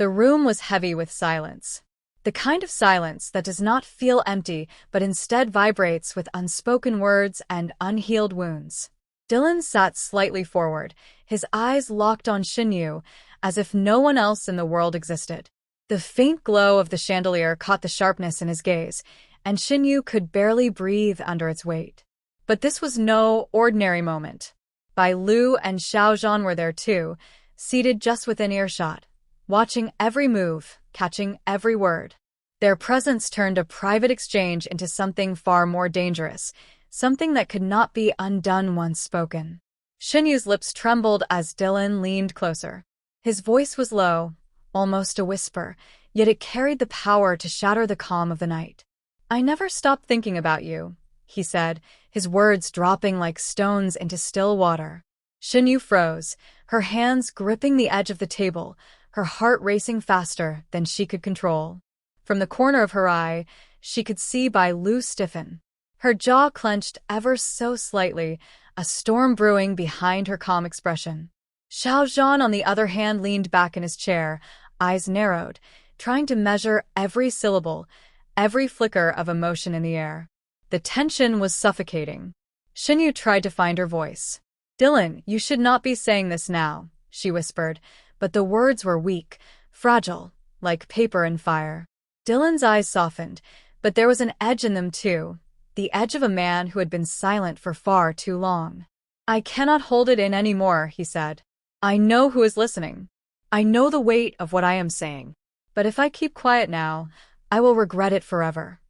The room was heavy with silence. The kind of silence that does not feel empty but instead vibrates with unspoken words and unhealed wounds. Dylan sat slightly forward, his eyes locked on Shen Yue, as if no one else in the world existed. The faint glow of the chandelier caught the sharpness in his gaze, and Shen Yue could barely breathe under its weight. But this was no ordinary moment. Bailu and Xiaojan were there too, seated just within earshot, watching every move, catching every word. Their presence turned a private exchange into something far more dangerous, something that could not be undone once spoken. Shen Yue's lips trembled as Dylan leaned closer. His voice was low, almost a whisper, yet it carried the power to shatter the calm of the night. "I never stopped thinking about you," he said, his words dropping like stones into still water. Shen Yue froze, her hands gripping the edge of the table, her heart racing faster than she could control. From the corner of her eye, she could see Bailu stiffen. Her jaw clenched ever so slightly, a storm brewing behind her calm expression. Xiaojan, on the other hand, leaned back in his chair, eyes narrowed, trying to measure every syllable, every flicker of emotion in the air. The tension was suffocating. Shen Yue tried to find her voice. "Dylan, you should not be saying this now," she whispered, but the words were weak, fragile, like paper in fire. Dylan's eyes softened, but there was an edge in them too, the edge of a man who had been silent for far too long. "I cannot hold it in anymore," he said. "I know who is listening. I know the weight of what I am saying. But if I keep quiet now, I will regret it forever."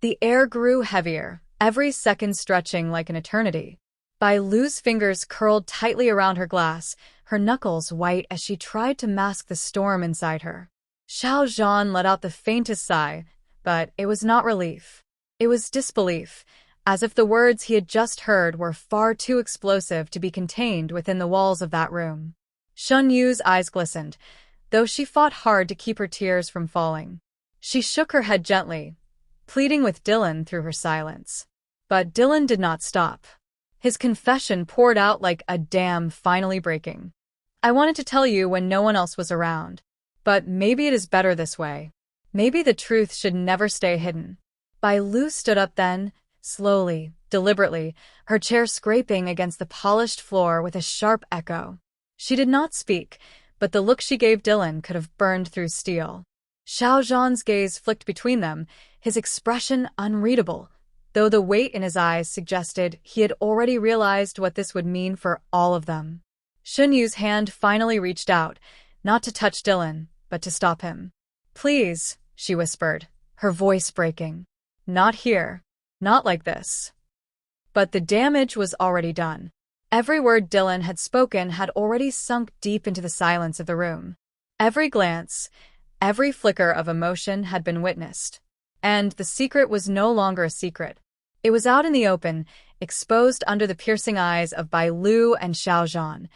The air grew heavier, every second stretching like an eternity. Bailu's fingers curled tightly around her glass, her knuckles white as she tried to mask the storm inside her. Xiao Zhan let out the faintest sigh, but it was not relief. It was disbelief, as if the words he had just heard were far too explosive to be contained within the walls of that room. Shen Yue's eyes glistened, though she fought hard to keep her tears from falling. She shook her head gently, pleading with Dylan through her silence. But Dylan did not stop. His confession poured out like a dam finally breaking. "I wanted to tell you when no one else was around. But maybe it is better this way. Maybe the truth should never stay hidden." Bailu stood up then, slowly, deliberately, her chair scraping against the polished floor with a sharp echo. She did not speak, but the look she gave Dylan could have burned through steel. Xiaojan's gaze flicked between them, his expression unreadable, though the weight in his eyes suggested he had already realized what this would mean for all of them. Shen Yue's hand finally reached out, not to touch Dylan, but to stop him. "Please," she whispered, her voice breaking. "Not here. Not like this." But the damage was already done. Every word Dylan had spoken had already sunk deep into the silence of the room. Every glance, every flicker of emotion had been witnessed. And the secret was no longer a secret. It was out in the open, exposed under the piercing eyes of Bailu and Xiaojan,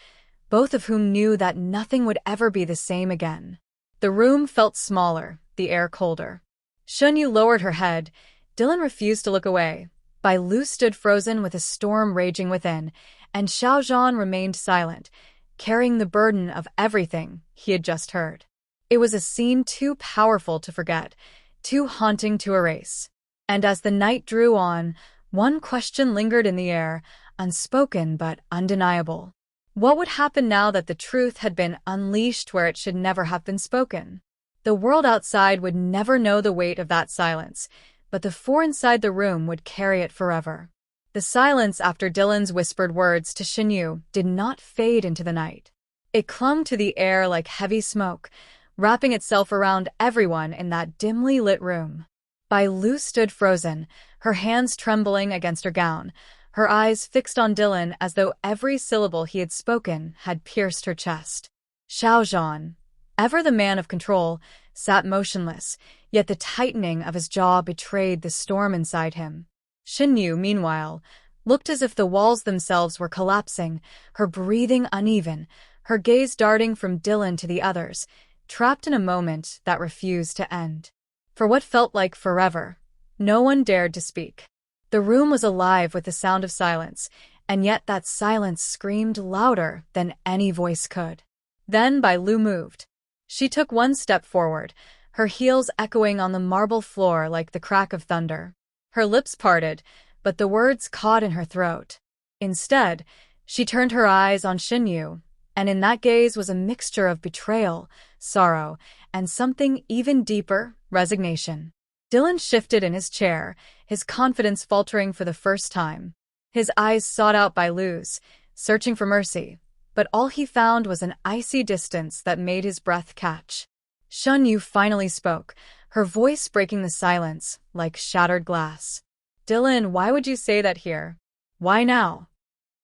both of whom knew that nothing would ever be the same again. The room felt smaller, the air colder. Shen Yue lowered her head. Dylan refused to look away. Bailu stood frozen with a storm raging within, and Xiaojan remained silent, carrying the burden of everything he had just heard. It was a scene too powerful to forget, too haunting to erase. And as the night drew on, one question lingered in the air, unspoken but undeniable. What would happen now that the truth had been unleashed where it should never have been spoken? The world outside would never know the weight of that silence, but the four inside the room would carry it forever. The silence after Dylan's whispered words to Shen Yue did not fade into the night. It clung to the air like heavy smoke, wrapping itself around everyone in that dimly lit room. Bailu stood frozen, her hands trembling against her gown, her eyes fixed on Dylan as though every syllable he had spoken had pierced her chest. Xiaojan, ever the man of control, sat motionless, yet the tightening of his jaw betrayed the storm inside him. Shen Yue, meanwhile, looked as if the walls themselves were collapsing, her breathing uneven, her gaze darting from Dylan to the others, trapped in a moment that refused to end. For what felt like forever, no one dared to speak. The room was alive with the sound of silence, and yet that silence screamed louder than any voice could. Then Bailu moved. She took one step forward, her heels echoing on the marble floor like the crack of thunder. Her lips parted, but the words caught in her throat. Instead, she turned her eyes on Shen Yue, and in that gaze was a mixture of betrayal, sorrow, and something even deeper, resignation. Dylan shifted in his chair, his confidence faltering for the first time. His eyes sought out Bailu's, searching for mercy, but all he found was an icy distance that made his breath catch. Shen Yue finally spoke, her voice breaking the silence like shattered glass. "Dylan, why would you say that here? Why now?"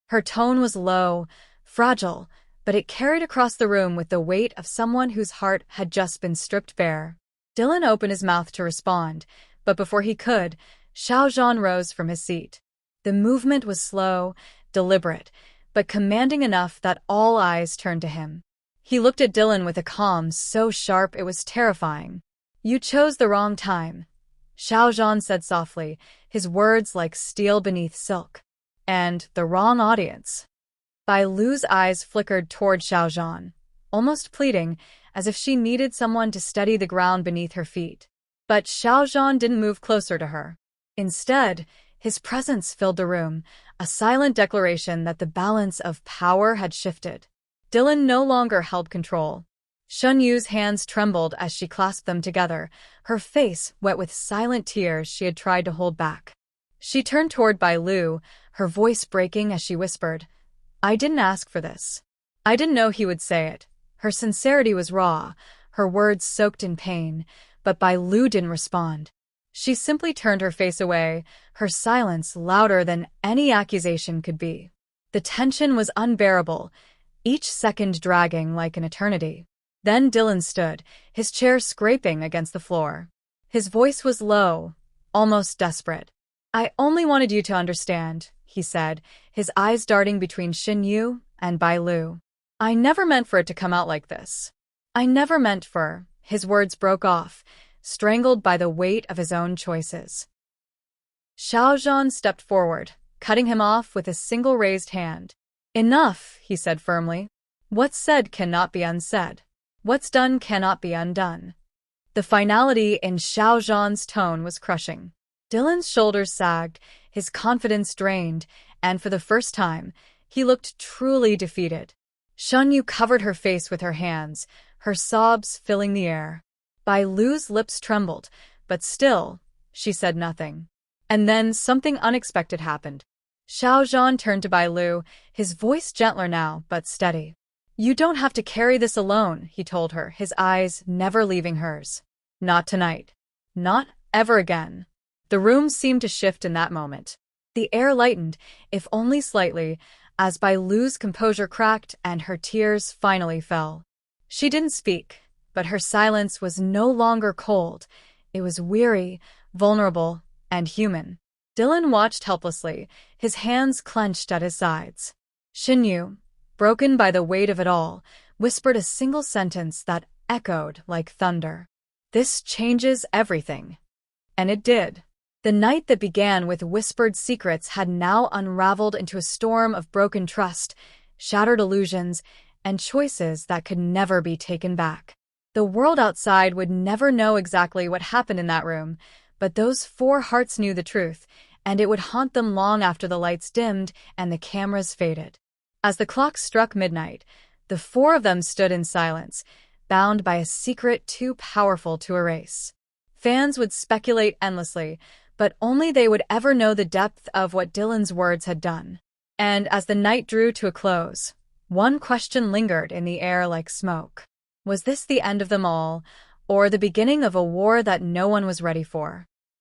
Her tone was low, fragile, but it carried across the room with the weight of someone whose heart had just been stripped bare. Dylan opened his mouth to respond, but before he could, Xiao Zhan rose from his seat. The movement was slow, deliberate, but commanding enough that all eyes turned to him. He looked at Dylan with a calm so sharp it was terrifying. "You chose the wrong time," Shiaojan said softly, his words like steel beneath silk. "And the wrong audience." Bailu's eyes flickered toward Xiaojan, almost pleading, as if she needed someone to steady the ground beneath her feet. But Xiaojan didn't move closer to her. Instead, his presence filled the room, a silent declaration that the balance of power had shifted. Dylan no longer held control. Shen Yue's hands trembled as she clasped them together, her face wet with silent tears she had tried to hold back. She turned toward Bailu, her voice breaking as she whispered, "I didn't ask for this. I didn't know he would say it." Her sincerity was raw, her words soaked in pain, but Bailu didn't respond. She simply turned her face away, her silence louder than any accusation could be. The tension was unbearable, each second dragging like an eternity. Then Dylan stood, his chair scraping against the floor. His voice was low, almost desperate. "I only wanted you to understand," he said, his eyes darting between Shen Yue and Bailu. "I never meant for it to come out like this. I never meant for—" His words broke off, strangled by the weight of his own choices. Shiaojan stepped forward, cutting him off with a single raised hand. "Enough," he said firmly. "What's said cannot be unsaid. What's done cannot be undone." The finality in Xiaojan's tone was crushing. Dylan's shoulders sagged, his confidence drained, and for the first time, he looked truly defeated. Shen Yue covered her face with her hands, her sobs filling the air. Bailu's lips trembled, but still, she said nothing. And then something unexpected happened. Xiaojan turned to Bailu, his voice gentler now, but steady. "You don't have to carry this alone," he told her, his eyes never leaving hers. "Not tonight. Not ever again." The room seemed to shift in that moment. The air lightened, if only slightly, as Bailu's composure cracked and her tears finally fell. She didn't speak, but her silence was no longer cold. It was weary, vulnerable, and human. Dylan watched helplessly, his hands clenched at his sides. Shen Yue, broken by the weight of it all, whispered a single sentence that echoed like thunder. "This changes everything." And it did. The night that began with whispered secrets had now unraveled into a storm of broken trust, shattered illusions, and choices that could never be taken back. The world outside would never know exactly what happened in that room, but those four hearts knew the truth, and it would haunt them long after the lights dimmed and the cameras faded. As the clock struck midnight, the four of them stood in silence, bound by a secret too powerful to erase. Fans would speculate endlessly, but only they would ever know the depth of what Dylan's words had done. And as the night drew to a close, one question lingered in the air like smoke. Was this the end of them all, or the beginning of a war that no one was ready for?